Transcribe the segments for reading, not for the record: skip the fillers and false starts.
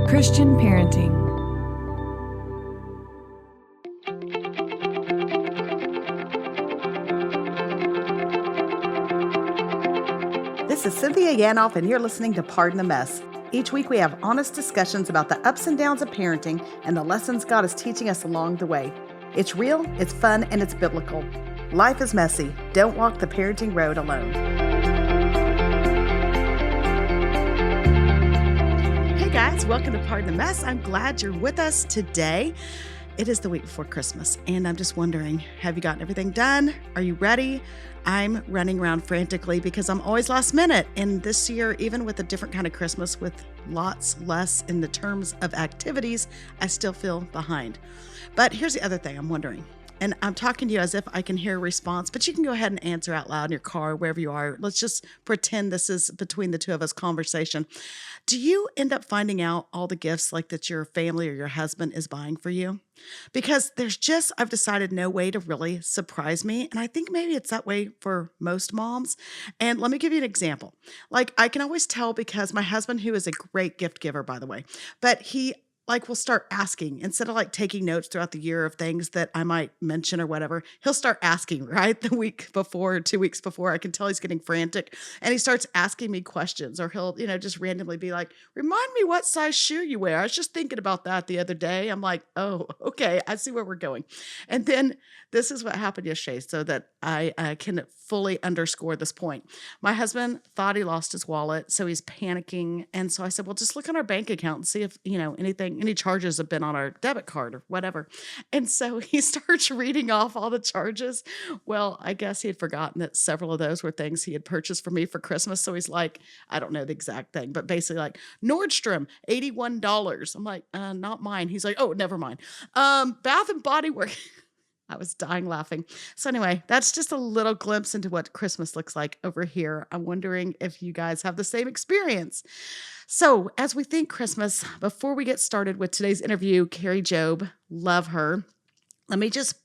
Christian parenting. This is Cynthia Yanoff, and you're listening to Pardon the Mess. Each week we have honest discussions about the ups and downs of parenting and the lessons God is teaching us along the way. It's real, it's fun, and it's biblical. Life is messy. Don't walk the parenting road alone. Hey guys, welcome to Pardon the Mess. I'm glad you're with us today. It is the week before Christmas, and I'm just wondering, have you gotten everything done? Are you ready? I'm running around frantically because I'm always last minute. And this year, even with a different kind of Christmas with lots less in the terms of activities, I still feel behind. But here's the other thing I'm wondering. And I'm talking to you as if I can hear a response, but you can go ahead and answer out loud in your car, wherever you are. Let's just pretend this is between the two of us conversation. Do you end up finding out all the gifts like that your family or your husband is buying for you? Because I've decided no way to really surprise me. And I think maybe it's that way for most moms. And let me give you an example. Like I can always tell because my husband, who is a great gift giver, by the way, but he will start asking instead of taking notes throughout the year of things that I might mention or whatever. He'll start asking right the week before, 2 weeks before. I can tell he's getting frantic and he starts asking me questions, or he'll, just randomly be like, remind me what size shoe you wear. I was just thinking about that the other day. I'm like, oh, okay. I see where we're going. And then this is what happened yesterday so that I can fully underscore this point. My husband thought he lost his wallet, so he's panicking. And so I said, well, just look on our bank account and see if, any charges have been on our debit card or whatever. And so he starts reading off all the charges. Well, I guess he had forgotten that several of those were things he had purchased for me for Christmas. So he's like, I don't know the exact thing, but basically like Nordstrom, $81. I'm like, not mine. He's like, oh, never mind. Bath and Body Works. I was dying laughing. So anyway, that's just a little glimpse into what Christmas looks like over here. I'm wondering if you guys have the same experience. So as we think Christmas, before we get started with today's interview, Kari Jobe, love her. Let me just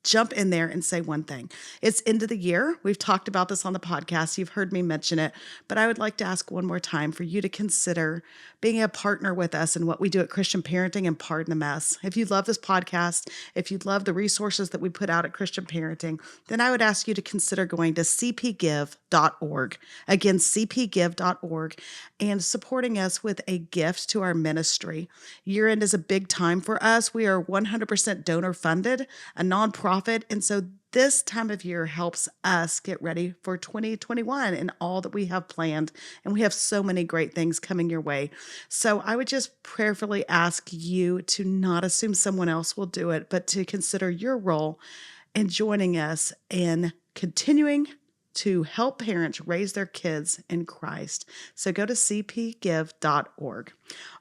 jump in there and say one thing. It's end of the year. We've talked about this on the podcast. You've heard me mention it, but I would like to ask one more time for you to consider being a partner with us in what we do at Christian Parenting and Pardon the Mess. If you love this podcast, if you love the resources that we put out at Christian Parenting, then I would ask you to consider going to cpgive.org. Again, cpgive.org, and supporting us with a gift to our ministry. Year end is a big time for us. We are 100% donor funded, a nonprofit. And so this time of year helps us get ready for 2021 and all that we have planned. And we have so many great things coming your way. So I would just prayerfully ask you to not assume someone else will do it, but to consider your role in joining us in continuing to help parents raise their kids in Christ. So go to cpgive.org.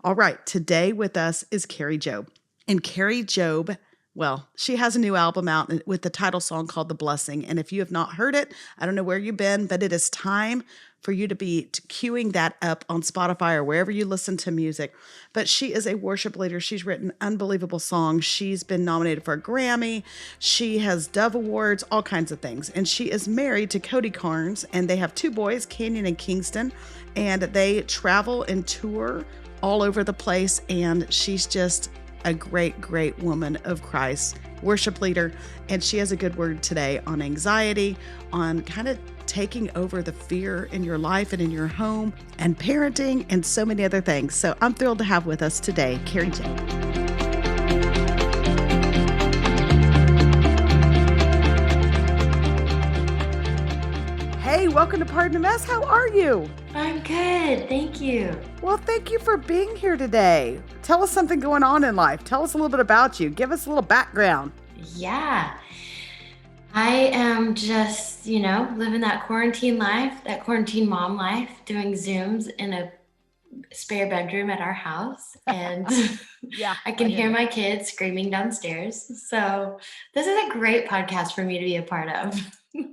All right, today with us is Kari Jobe. And Kari Jobe, well, she has a new album out with the title song called The Blessing. And if you have not heard it, I don't know where you've been, but it is time for you to be queuing that up on Spotify or wherever you listen to music. But she is a worship leader. She's written unbelievable songs. She's been nominated for a Grammy. She has Dove Awards, all kinds of things. And she is married to Cody Carnes, and they have 2 boys, Canyon and Kingston, and they travel and tour all over the place. And she's just a great, great woman of Christ, worship leader. And she has a good word today on anxiety, on kind of taking over the fear in your life and in your home, and parenting, and so many other things. So I'm thrilled to have with us today, Kari Jobe. Hey, welcome to Pardon the Mess. How are you? I'm good. Thank you. Well, thank you for being here today. Tell us something going on in life. Tell us a little bit about you. Give us a little background. Yeah. I am just, living that quarantine life, that quarantine mom life, doing Zooms in a spare bedroom at our house. And Yeah, I can hear my kids screaming downstairs. So this is a great podcast for me to be a part of.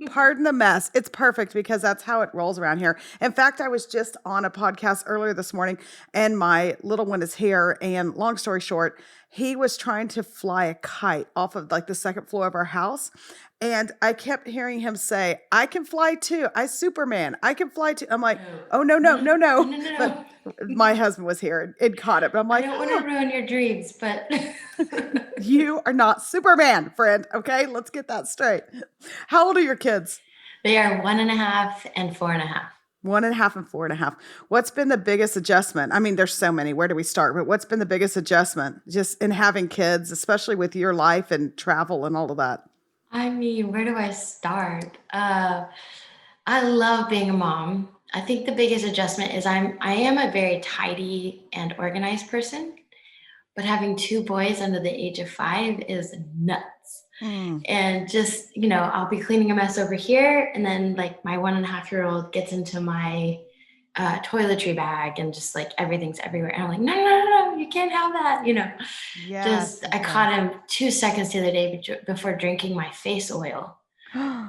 Pardon the mess. It's perfect because that's how it rolls around here. In fact, I was just on a podcast earlier this morning and my little one is here. And long story short, he was trying to fly a kite off of like the second floor of our house. And I kept hearing him say, I can fly too. I Superman. I can fly too. I'm like, No, oh, no, no, no, no, no, no. no, But no. my husband was here and caught it. But I'm I like, don't want to oh, ruin your dreams, but you are not Superman, friend. Okay, let's get that straight. How old are your kids? they are 1.5 and 4.5. 1.5 and 4.5. What's been the biggest adjustment? I mean, there's so many. Where do we start? But what's been the biggest adjustment just in having kids, especially with your life and travel and all of that? I mean, where do I start? I love being a mom. I think the biggest adjustment is I am a very tidy and organized person, but having two boys under the age of 5 is nuts. Mm. And just, I'll be cleaning a mess over here, and then like my 1.5-year-old gets into my toiletry bag, and just like everything's everywhere. And I'm like, no, no, no, no, you can't have that. Yes. Just I Okay. caught him 2 seconds the other day before drinking my face oil,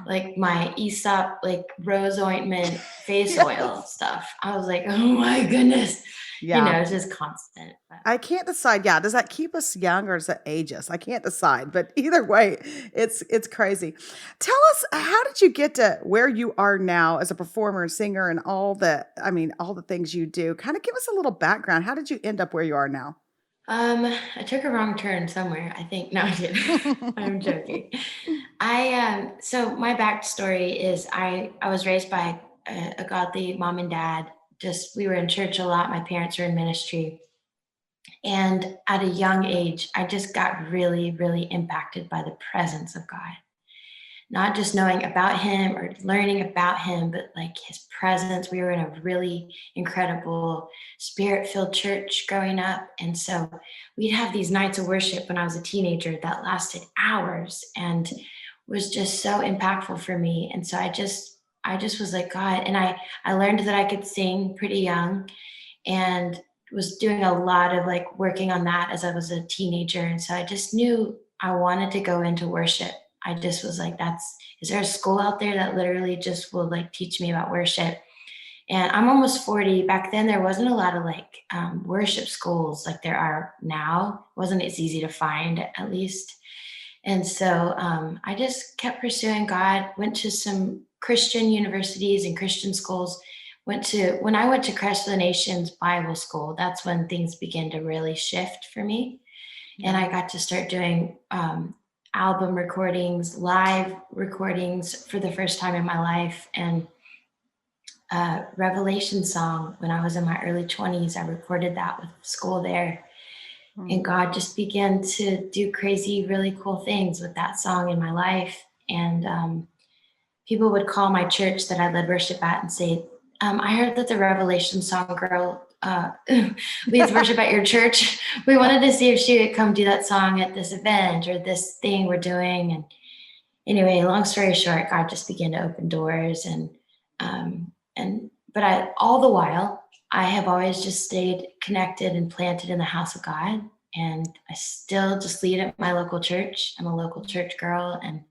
like my Aesop, like rose ointment face oil Yes. stuff. I was like, oh my goodness, Yeah. it's just constant. But I can't decide. Yeah, does that keep us young or does that age us? I can't decide, but either way, it's crazy. Tell us, how did you get to where you are now as a performer and singer and all the things you do? Kind of give us a little background. How did you end up where you are now? I took a wrong turn somewhere, I think. No, I did. I'm joking. So my backstory is I was raised by a godly mom and dad. Just we were in church a lot. My parents were in ministry. And at a young age, I just got really, really impacted by the presence of God. Not just knowing about him or learning about him, but like his presence. We were in a really incredible spirit filled church growing up. And so we'd have these nights of worship when I was a teenager that lasted hours and was just so impactful for me. And so I just was like, God, and I learned that I could sing pretty young, and was doing a lot of like working on that as I was a teenager. And so I just knew I wanted to go into worship. I just was like, is there a school out there that literally just will like teach me about worship? And I'm almost 40. Back then, there wasn't a lot of like worship schools like there are now. It wasn't as easy to find, at least. And so I just kept pursuing God, went to some Christian universities and Christian schools. When I went to Christ for the Nations Bible School, that's when things began to really shift for me. And Yeah. I got to start doing album recordings, live recordings for the first time in my life. And Revelation song, when I was in my early 20s, I recorded that with school there. And Mm. God just began to do crazy, really cool things with that song in my life. And people would call my church that I led worship at and say, I heard that the Revelation song girl leads worship at your church. We wanted to see if she would come do that song at this event or this thing we're doing. And anyway, long story short, God just began to open doors. But all the while, I have always just stayed connected and planted in the house of God. And I still just lead at my local church. I'm a local church girl. And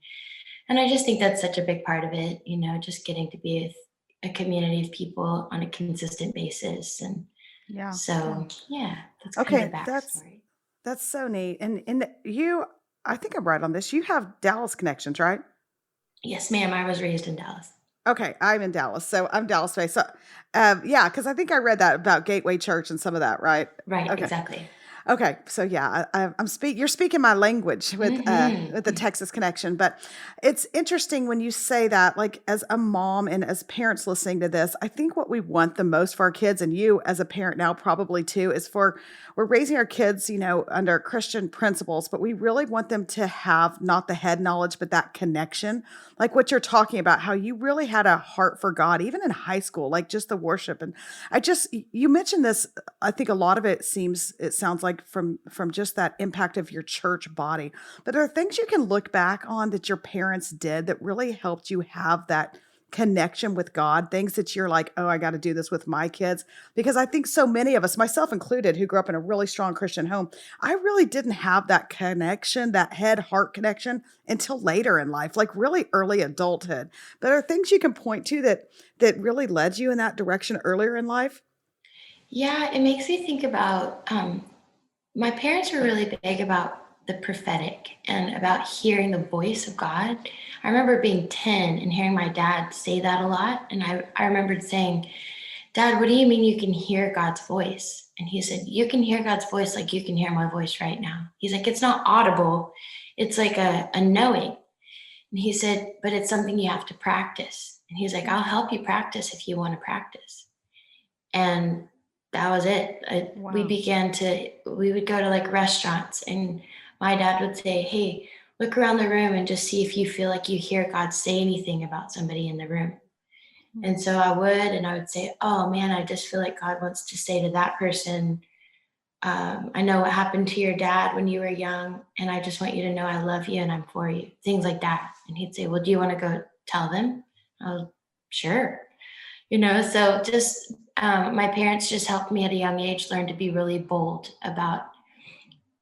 I just think that's such a big part of it, just getting to be with a community of people on a consistent basis. And Yeah. Yeah. so, yeah, that's kind of Okay, the backstory. that's so neat. And you, I think I'm right on this. You have Dallas connections, right? Yes, ma'am. I was raised in Dallas. Okay, I'm in Dallas, so I'm Dallas based. So, yeah, because I think I read that about Gateway Church and some of that, right? Right, Okay. exactly. Okay, so yeah, you're speaking my language with the Mm-hmm. Texas connection, but it's interesting when you say that. Like as a mom and as parents listening to this, I think what we want the most for our kids, and you as a parent now probably too, is we're raising our kids, under Christian principles, but we really want them to have not the head knowledge, but that connection, like what you're talking about, how you really had a heart for God, even in high school, like just the worship. And you mentioned this. I think a lot of it sounds like from just that impact of your church body. But are there things you can look back on that your parents did that really helped you have that connection with God, things that you're like, oh, I got to do this with my kids? Because I think so many of us, myself included, who grew up in a really strong Christian home, I really didn't have that connection, that head heart connection until later in life, like really early adulthood. But are things you can point to that really led you in that direction earlier in life? Yeah, it makes me think about my parents were really big about the prophetic and about hearing the voice of God. I remember being 10 and hearing my dad say that a lot. And I remembered saying, Dad, what do you mean you can hear God's voice? And he said, you can hear God's voice like you can hear my voice right now. He's like, it's not audible, it's like a knowing. And he said, but it's something you have to practice. And he's like, I'll help you practice if you want to practice. And that was it. Wow. We would go to like restaurants, and my dad would say, hey, look around the room and just see if you feel like you hear God say anything about somebody in the room. And so I would say, oh man, I just feel like God wants to say to that person, I know what happened to your dad when you were young, and I just want you to know I love you and I'm for you. Things like that. And he'd say, well, do you want to go tell them? I was, sure. So just my parents just helped me at a young age learn to be really bold about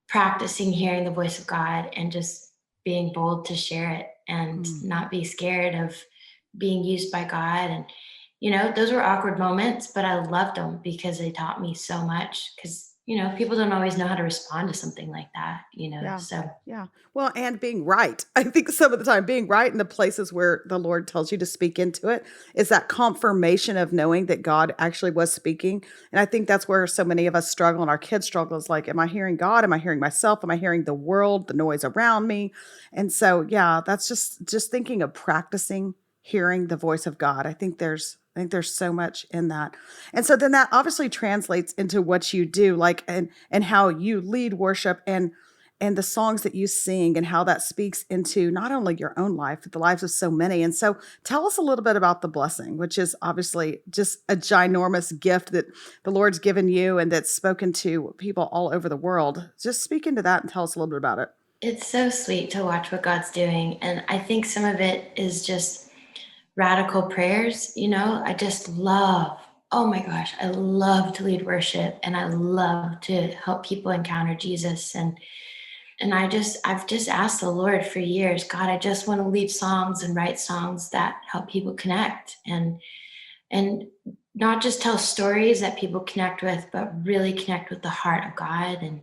practicing hearing the voice of God and just being bold to share it and not be scared of being used by God. And, those were awkward moments, but I loved them because they taught me so much. Because, people don't always know how to respond to something like that, Yeah. so. Yeah. Well, and being right. I think some of the time being right in the places where the Lord tells you to speak into it is that confirmation of knowing that God actually was speaking. And I think that's where so many of us struggle and our kids struggle is like, am I hearing God? Am I hearing myself? Am I hearing the world, the noise around me? And so, yeah, that's just thinking of practicing hearing the voice of God. I think there's so much in that. And so then that obviously translates into what you do, like and how you lead worship and the songs that you sing and how that speaks into not only your own life, but the lives of so many. And so tell us a little bit about the blessing, which is obviously just a ginormous gift that the Lord's given you and that's spoken to people all over the world. Just speak into that and tell us a little bit about it. It's so sweet to watch what God's doing. And I think some of it is just radical prayers. I just love, oh my gosh, I love to lead worship and I love to help people encounter Jesus. And I've just asked the Lord for years, God, I just want to lead songs and write songs that help people connect and not just tell stories that people connect with, but really connect with the heart of God. And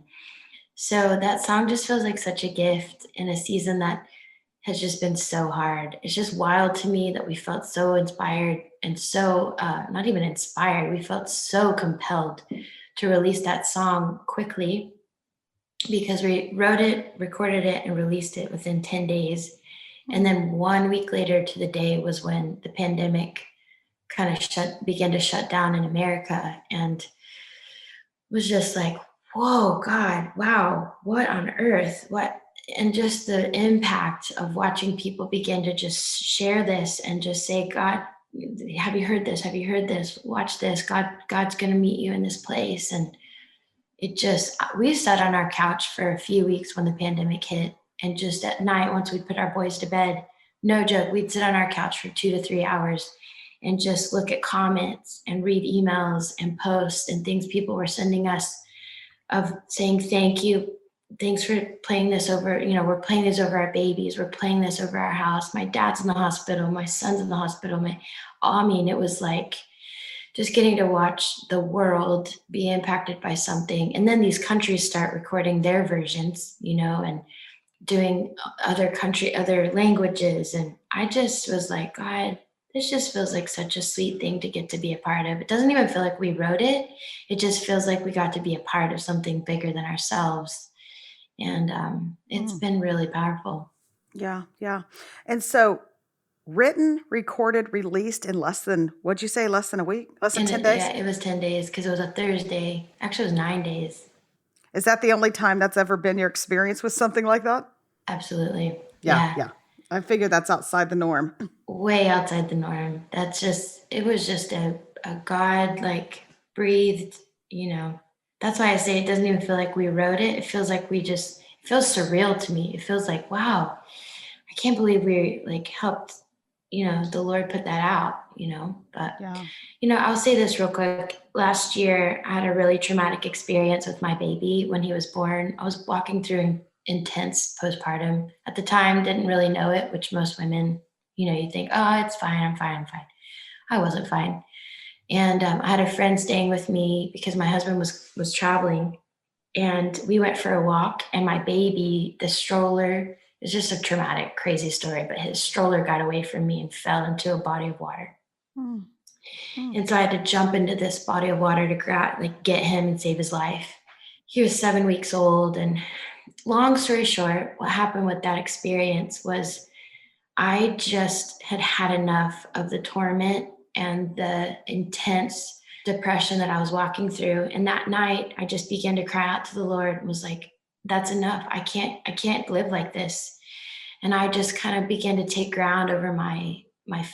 so that song just feels like such a gift in a season that has just been so hard. It's just wild to me that we felt so inspired and so not even inspired. We felt so compelled to release that song quickly because we wrote it, recorded it, and released it within 10 days. And then 1 week later to the day was when the pandemic kind of began to shut down in America, and was just like, whoa, God, wow, what on earth? What? And just the impact of watching people begin to just share this and just say, God, have you heard this? Have you heard this? Watch this. God's going to meet you in this place. And we sat on our couch for a few weeks when the pandemic hit. And just at night, once we put our boys to bed, no joke, we'd sit on our couch for 2 to 3 hours and just look at comments and read emails and posts and things people were sending us of saying, thank you. Thanks for playing this over. We're playing this over our babies. We're playing this over our house. My dad's in the hospital. My son's in the hospital. It was like just getting to watch the world be impacted by something. And then these countries start recording their versions, and doing other languages. And I just was like, God, this just feels like such a sweet thing to get to be a part of. It doesn't even feel like we wrote it. It just feels like we got to be a part of something bigger than ourselves. And it's been really powerful. Yeah, yeah. And so written, recorded, released in less than, what'd you say, less than a week? Less than 10 days? Yeah, it was 10 days because it was a Thursday. Actually, it was 9 days. Is that the only time that's ever been your experience with something like that? Absolutely. Yeah, Yeah. yeah. I figure that's outside the norm. Way outside the norm. It was just a God like breathed, That's why I say it doesn't even feel like we wrote it. It feels like it feels surreal to me. It feels like, wow, I can't believe we like helped, the Lord put that out, but, Yeah. I'll say this real quick. Last year, I had a really traumatic experience with my baby when he was born. I was walking through intense postpartum. At the time, didn't really know it, which most women, you think, oh, it's fine. I'm fine. I'm fine. I wasn't fine. And I had a friend staying with me because my husband was traveling, and we went for a walk. And my baby, the stroller, it's just a traumatic, crazy story, but his stroller got away from me and fell into a body of water. Mm. Mm. And so I had to jump into this body of water to get him and save his life. He was 7 weeks old. And long story short, what happened with that experience was I just had had enough of the torment and the intense depression that I was walking through. And that night I just began to cry out to the Lord and was like, that's enough. I can't live like this. And I just kind of began to take ground over my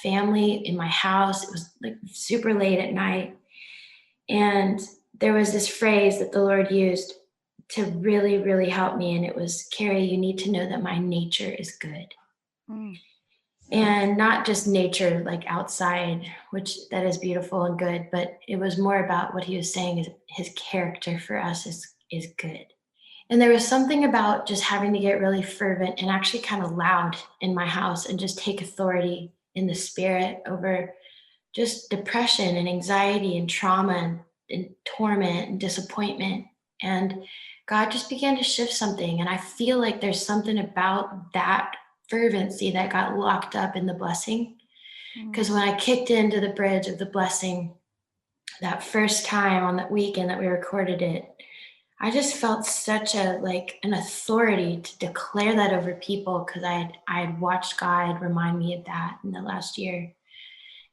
family in my house. It was like super late at night. And there was this phrase that the Lord used to really, really help me. And it was, Kari, you need to know that my nature is good. Mm. And not just nature, like outside, which that is beautiful and good, but it was more about what he was saying is his character for us is good. And there was something about just having to get really fervent and actually kind of loud in my house and just take authority in the spirit over just depression and anxiety and trauma and torment and disappointment. And God just began to shift something. And I feel like there's something about that fervency that got locked up in the blessing. Because when I kicked into the bridge of the blessing that first time on that weekend that we recorded it, I just felt such an authority to declare that over people, because I had watched God remind me of that in the last year.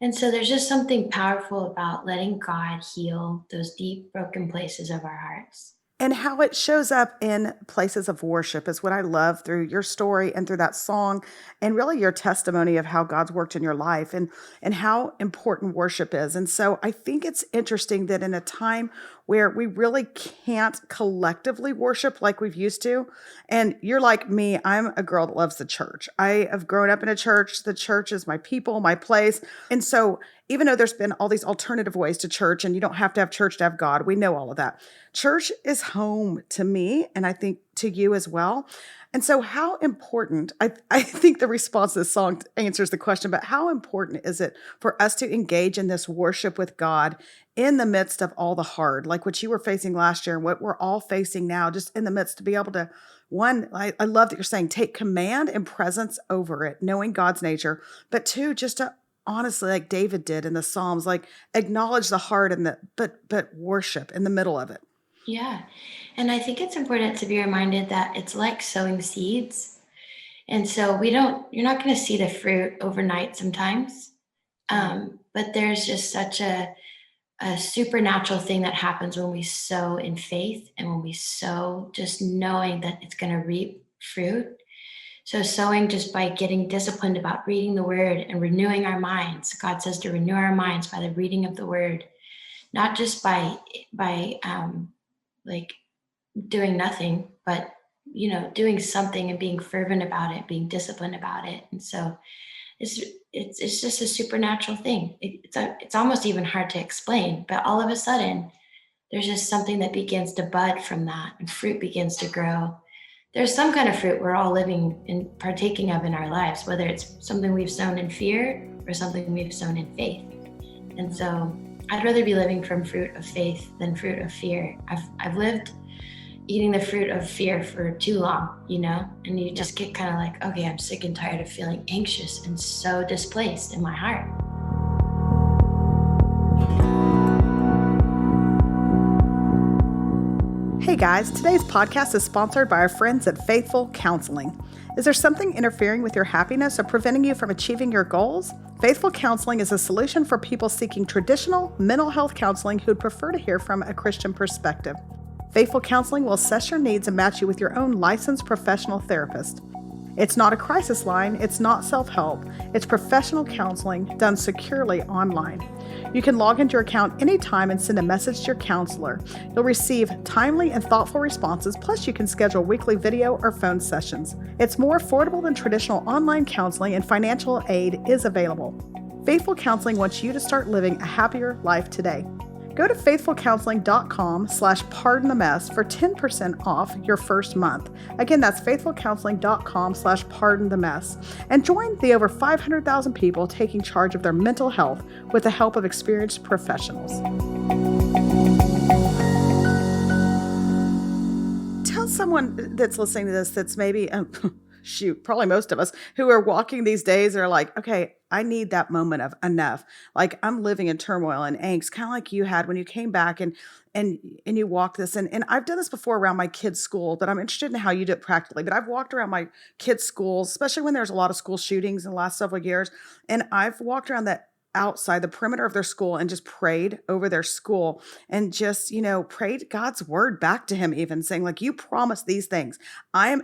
And so there's just something powerful about letting God heal those deep broken places of our hearts. And how it shows up in places of worship is what I love through your story and through that song, and really your testimony of how God's worked in your life and how important worship is. And so I think it's interesting that in a time where we really can't collectively worship like we've used to, and you're like me, I'm a girl that loves the church. I have grown up in a church. The church is my people, my place. And so even though there's been all these alternative ways to church, and you don't have to have church to have God, we know all of that. Church is home to me, and I think to you as well. And so how important, I think the response to this song answers the question, but how important is it for us to engage in this worship with God in the midst of all the hard, like what you were facing last year and what we're all facing now, just in the midst, to be able to, one, I love that you're saying, take command and presence over it, knowing God's nature, but two, just to honestly, like David did in the Psalms, like acknowledge the heart and but worship in the middle of it. Yeah. And I think it's important to be reminded that it's like sowing seeds. And so you're not going to see the fruit overnight sometimes. But there's just such a supernatural thing that happens when we sow in faith and when we sow just knowing that it's going to reap fruit. So sowing just by getting disciplined about reading the word and renewing our minds. God says to renew our minds by the reading of the word, not just by doing nothing, but doing something and being fervent about it, being disciplined about it. And so it's just a supernatural thing. It's almost even hard to explain, but all of a sudden there's just something that begins to bud from that, and fruit begins to grow. There's some kind of fruit we're all living and partaking of in our lives, whether it's something we've sown in fear or something we've sown in faith. And so I'd rather be living from fruit of faith than fruit of fear. I've lived eating the fruit of fear for too long, and you just get kind of like, okay, I'm sick and tired of feeling anxious and so displaced in my heart. Hey guys, today's podcast is sponsored by our friends at Faithful Counseling. Is there something interfering with your happiness or preventing you from achieving your goals? Faithful Counseling is a solution for people seeking traditional mental health counseling who'd prefer to hear from a Christian perspective. Faithful Counseling will assess your needs and match you with your own licensed professional therapist. It's not a crisis line, it's not self-help, it's professional counseling done securely online. You can log into your account anytime and send a message to your counselor. You'll receive timely and thoughtful responses, plus you can schedule weekly video or phone sessions. It's more affordable than traditional online counseling, and financial aid is available. Faithful Counseling wants you to start living a happier life today. Go to faithfulcounseling.com/pardonthemess for 10% off your first month. Again, that's faithfulcounseling.com/pardonthemess. And join the over 500,000 people taking charge of their mental health with the help of experienced professionals. Tell someone that's listening to this that's maybe, probably most of us who are walking these days are like, okay, I need that moment of enough. Like I'm living in turmoil and angst, kind of like you had when you came back and you walked this. And I've done this before around my kids' school, but I'm interested in how you do it practically. But I've walked around my kids' schools, especially when there's a lot of school shootings in the last several years. And I've walked around that outside the perimeter of their school and just prayed over their school and just, prayed God's word back to him, even saying like, you promised these things. I'm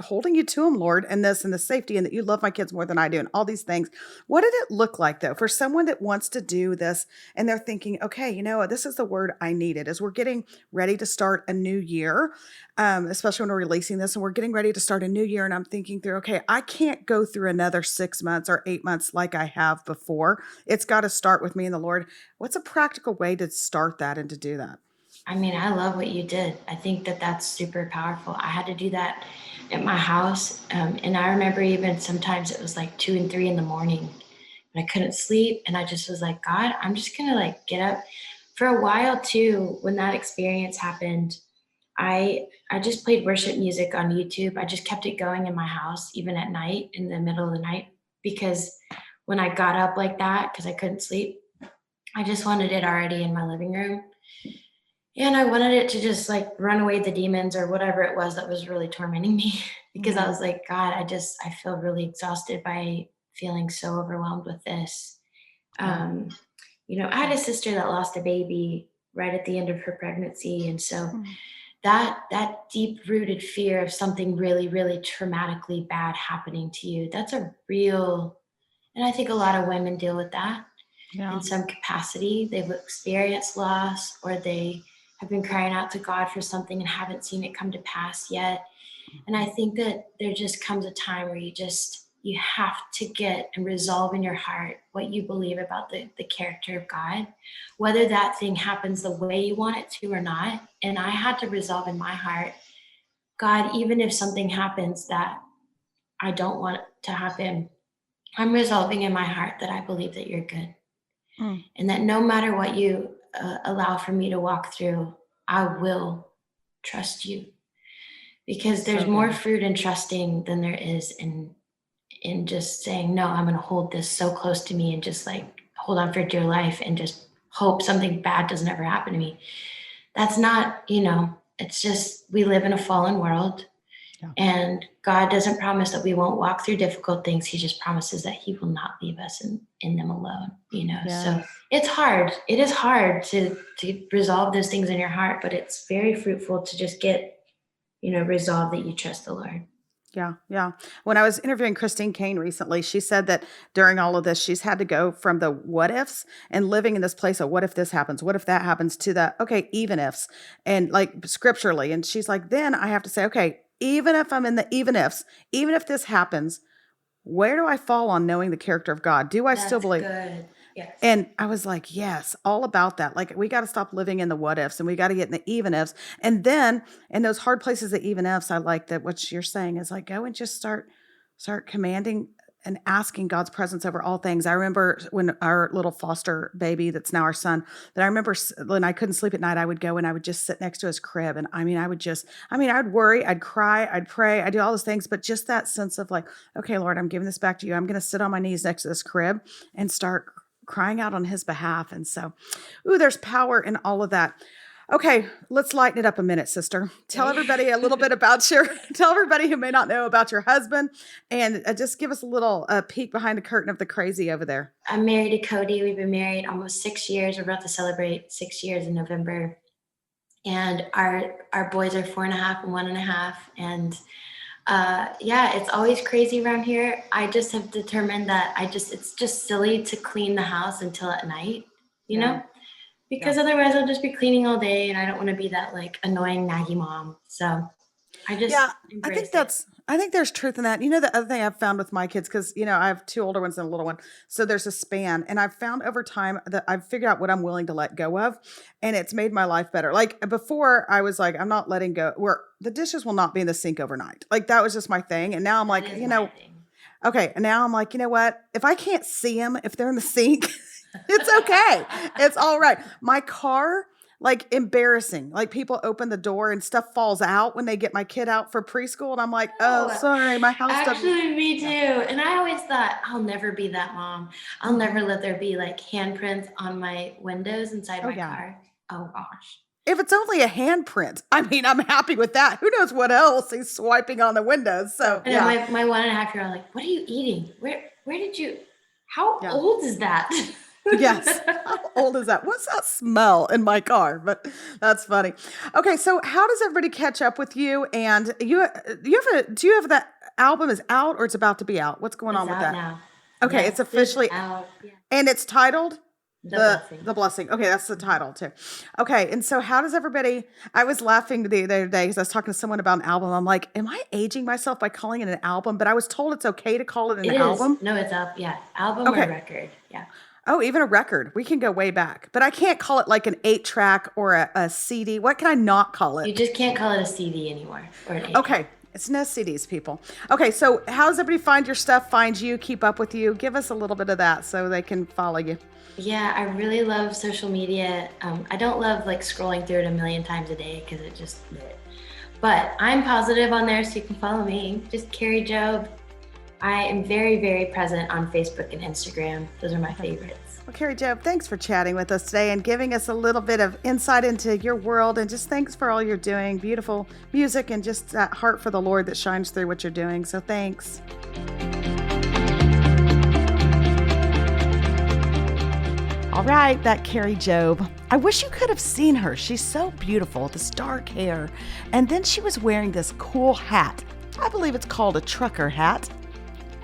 holding you to them, Lord, and this and the safety, and that you love my kids more than I do, and all these things. What did it look like though, for someone that wants to do this and they're thinking, okay, this is the word I needed as we're getting ready to start a new year, especially when we're releasing this and we're getting ready to start a new year. And I'm thinking through, okay, I can't go through another 6 months or 8 months like I have before. It's got to start with me and the Lord. What's a practical way to start that and to do that? I mean, I love what you did. I think that that's super powerful. I had to do that at my house. And I remember even sometimes it was like 2 and 3 in the morning and I couldn't sleep. And I just was like, God, I'm just going to like get up. For a while too, when that experience happened, I just played worship music on YouTube. I just kept it going in my house, even at night, in the middle of the night, because when I got up like that, because I couldn't sleep, I just wanted it already in my living room. And I wanted it to just like run away the demons or whatever it was that was really tormenting me, because I was like, God, I feel really exhausted by feeling so overwhelmed with this. I had a sister that lost a baby right at the end of her pregnancy. And so that deep rooted fear of something really, really traumatically bad happening to you, that's a real, and I think a lot of women deal with that in some capacity. They've experienced loss, or they have been crying out to God for something and haven't seen it come to pass yet. And I think that there just comes a time where you have to get and resolve in your heart what you believe about the character of God, whether that thing happens the way you want it to or not. And I had to resolve in my heart, God, even if something happens that I don't want to happen, I'm resolving in my heart that I believe that you're good. And that no matter what you allow for me to walk through, I will trust you. Because there's more fruit in trusting than there is in just saying, no, I'm going to hold this so close to me and just like hold on for dear life and just hope something bad doesn't ever happen to me. That's not, it's just, we live in a fallen world. And God doesn't promise that we won't walk through difficult things. He just promises that he will not leave us in them alone, So it's hard. It is hard to resolve those things in your heart, but it's very fruitful to just get, resolve that you trust the Lord. Yeah. When I was interviewing Christine Kane recently, she said that during all of this, she's had to go from the what ifs and living in this place of what if this happens, what if that happens, to the, okay, even ifs, and like scripturally. And she's like, then I have to say, okay, even if I'm in the even ifs, even if this happens, where do I fall on knowing the character of God? Do I still believe? Good. Yes. And I was like, yes, all about that. Like we got to stop living in the what ifs and we got to get in the even ifs. And then in those hard places, the even ifs, I like that what you're saying is like, go and just start commanding and asking God's presence over all things. I remember when our little foster baby, that's now our son, that I remember when I couldn't sleep at night, I would go and I would just sit next to his crib. And I would worry, I'd cry, I'd pray, I'd do all those things. But just that sense of like, okay, Lord, I'm giving this back to you. I'm going to sit on my knees next to this crib and start crying out on his behalf. And so, there's power in all of that. Okay, let's lighten it up a minute, sister. Tell everybody a little bit about tell everybody who may not know about your husband, and just give us a little peek behind the curtain of the crazy over there. I'm married to Cody. We've been married almost 6 years. We're about to celebrate 6 years in November. And our boys are 4.5 and 1.5. And Yeah, it's always crazy around here. I just have determined that it's just silly to clean the house until at night, you know, because otherwise I'll just be cleaning all day and I don't want to be that like annoying naggy mom. So I just Yeah, embrace it. I think there's truth in that. You know, the other thing I've found with my kids, because, I have two older ones and a little one. So there's a span. And I've found over time that I've figured out what I'm willing to let go of. And it's made my life better. Like before, I was like, I'm not letting go, where the dishes will not be in the sink overnight. Like that was just my thing. And now I'm like, That is my thing. okay. And now I'm like, you know what? If I can't see them, if they're in the sink, it's okay. It's all right. My car, like embarrassing. Like people open the door and stuff falls out when they get my kid out for preschool. And I'm like, oh, Oh, sorry, my house doesn't. actually, me too. And I always thought, I'll never be that mom. I'll never let there be like handprints on my windows inside Oh, my yeah. car. Oh gosh. If it's only a handprint, I mean, I'm happy with that. Who knows what else he's swiping on the windows? So, And then my 1.5-year-old, like, what are you eating? Where did you? How Yeah. old is that? Yes. How old is that? What's that smell in my car? But that's funny. Okay, so how does everybody catch up with you? And do you have that album is out or it's about to be out? What's going on It's with out that? now. Okay, Yes, it's officially out. Yeah. and it's titled The Blessing. The Blessing. Okay, that's the title too. Okay, and so how does everybody? I was laughing the other day because I was talking to someone about an album. I'm like, am I aging myself by calling it an album? But I was told it's okay to call it an album. No, it's up. Yeah, album Okay. or record. Yeah. Oh, even a record. We can go way back. But I can't call it like an 8-track or a CD. What can I not call You it? just can't call it a CD anymore or an 8. Okay. It's no CDs, people. Okay, so how does everybody find your stuff, find you, keep up with you? Give us a little bit of that so they can follow you. Yeah, I really love social media. I don't love like scrolling through it a million times a day because it just, but I'm positive on there, so you can follow me. Just Kari Jobe. I am very, very present on Facebook and Instagram. Those are my favorites. Well, Kari Jobe, thanks for chatting with us today and giving us a little bit of insight into your world. And just thanks for all you're doing. Beautiful music and just that heart for the Lord that shines through what you're doing. So thanks. All right, that Kari Jobe. I wish you could have seen her. She's so beautiful, this dark hair. And then she was wearing this cool hat. I believe it's called a trucker hat.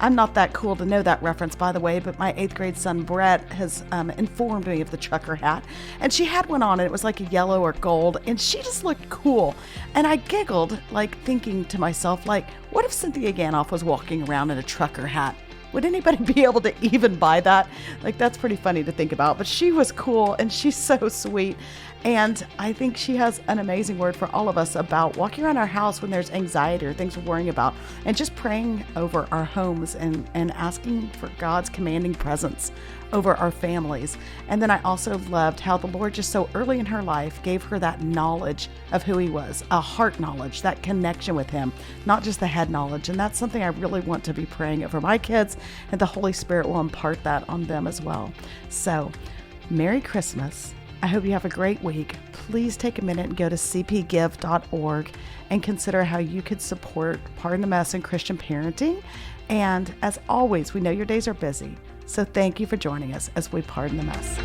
I'm not that cool to know that reference, by the way, but my 8th grade son, Brett, has informed me of the trucker hat. And she had one on, and it was like a yellow or gold, and she just looked cool. And I giggled, like thinking to myself, like, what if Cynthia Ganoff was walking around in a trucker hat? Would anybody be able to even buy that? Like, that's pretty funny to think about. But she was cool, and she's so sweet. And I think she has an amazing word for all of us about walking around our house when there's anxiety or things we're worrying about, and just praying over our homes and asking for God's commanding presence over our families. And then I also loved how the Lord just so early in her life gave her that knowledge of who he was, a heart knowledge, that connection with him, not just the head knowledge. And that's something I really want to be praying over my kids, and the Holy Spirit will impart that on them as well. So, Merry Christmas. I hope you have a great week. Please take a minute and go to cpgive.org and consider how you could support Pardon the Mess and Christian parenting. And as always, we know your days are busy, so thank you for joining us as we pardon the mess.